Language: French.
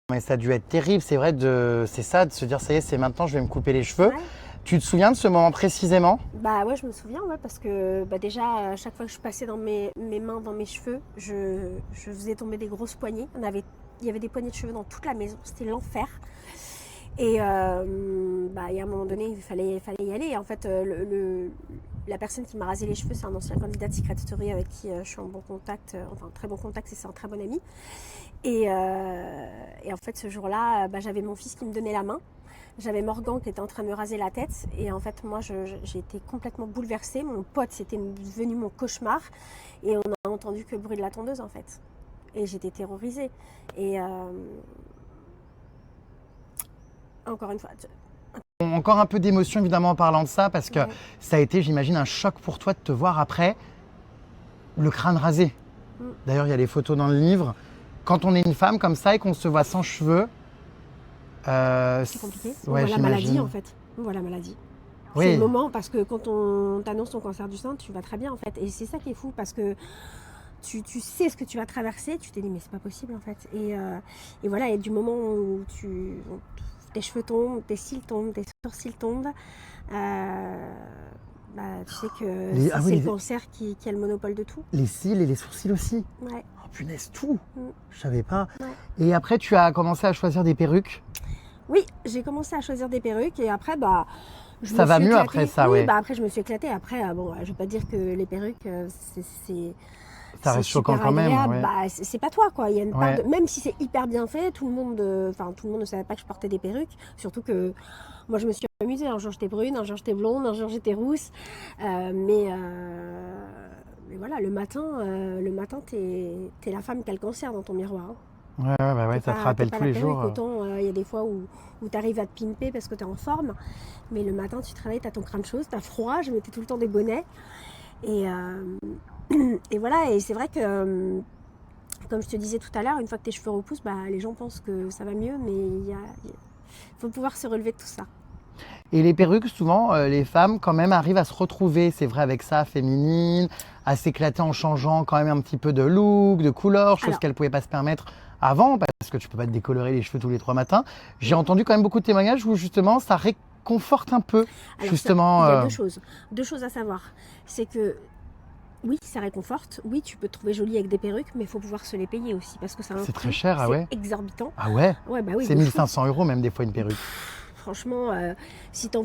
Mais ça a dû être terrible, c'est vrai, c'est ça, de se dire ça y est, c'est maintenant, je vais me couper les cheveux. Ouais. Tu te souviens de ce moment précisément? Bah ouais, je me souviens, ouais, parce que déjà, à chaque fois que je passais dans mes mains dans mes cheveux, je faisais tomber des grosses poignées. Il y avait des poignées de cheveux dans toute la maison, c'était l'enfer. Et il y a un moment donné, il fallait y aller. Et en fait, la personne qui m'a rasé les cheveux, c'est un ancien candidat de Secret Story avec qui je suis en bon contact, enfin très bon contact, et c'est un très bon ami. Et en fait, ce jour-là, j'avais mon fils qui me donnait la main. J'avais Morgan qui était en train de me raser la tête. Et en fait, moi, j'ai été complètement bouleversée. Mon pote, c'était devenu mon cauchemar. Et on a entendu que le bruit de la tondeuse, en fait. Et j'étais terrorisée. Et encore une fois... Encore un peu d'émotion évidemment en parlant de ça, parce que Ouais. ça a été, j'imagine, un choc pour toi de te voir après le crâne rasé. D'ailleurs, il y a les photos dans le livre. Quand on est une femme comme ça et qu'on se voit sans cheveux, C'est compliqué. On ouais, voit la maladie, j'imagine. en fait. On voit la maladie. Oui. C'est le moment, parce que quand on t'annonce ton cancer du sein, tu vas très bien, en fait. Et c'est ça qui est fou, parce que tu sais ce que tu vas traverser, tu te dis, mais c'est pas possible, en fait. Et voilà, et du moment où tes cheveux tombent, tes cils tombent, tes sourcils tombent, tu sais que c'est le cancer qui a le monopole de tout. Les cils et les sourcils aussi. Ouais. Oh punaise, tout. Mm. Je savais pas. Ouais. Et après, tu as commencé à choisir des perruques. Oui, j'ai commencé à choisir des perruques, et après, ça va mieux après ça, oui, ouais. Après, je me suis éclatée. Après, je vais pas dire que les perruques, Ça reste choquant quand même. Ouais. C'est pas toi, quoi. Il y a une part Ouais. même si c'est hyper bien fait, tout le monde ne savait pas que je portais des perruques. Surtout que moi, je me suis amusée. Un jour, j'étais brune, un jour, j'étais blonde, un jour, j'étais rousse. Mais voilà, le matin, t'es la femme qui a le cancer dans ton miroir. Hein. Ouais, ça te rappelle tous les jours. Autant il y a des fois où tu arrives à te pimper parce que tu es en forme, mais le matin tu te réveilles, tu as ton crâne chaud, tu as froid, je mettais tout le temps des bonnets. Et voilà, et c'est vrai que, comme je te disais tout à l'heure, une fois que tes cheveux repoussent, les gens pensent que ça va mieux, mais il faut pouvoir se relever de tout ça. Et les perruques, souvent, les femmes, quand même, arrivent à se retrouver, c'est vrai, avec ça, féminine, à s'éclater en changeant quand même un petit peu de look, de couleur, chose qu'elles ne pouvaient pas se permettre avant, parce que tu ne peux pas te décolorer les cheveux tous les 3 matins. J'ai entendu quand même beaucoup de témoignages où, justement, ça réconforte un peu, Alors, justement. Il y a deux choses à savoir. C'est que, oui, ça réconforte. Oui, tu peux te trouver jolie avec des perruques, mais il faut pouvoir se les payer aussi, parce que c'est très cher, ah ouais. C'est exorbitant. Ah ouais. Ouais, oui. C'est 1 500 € même des fois une perruque. Franchement, si t'en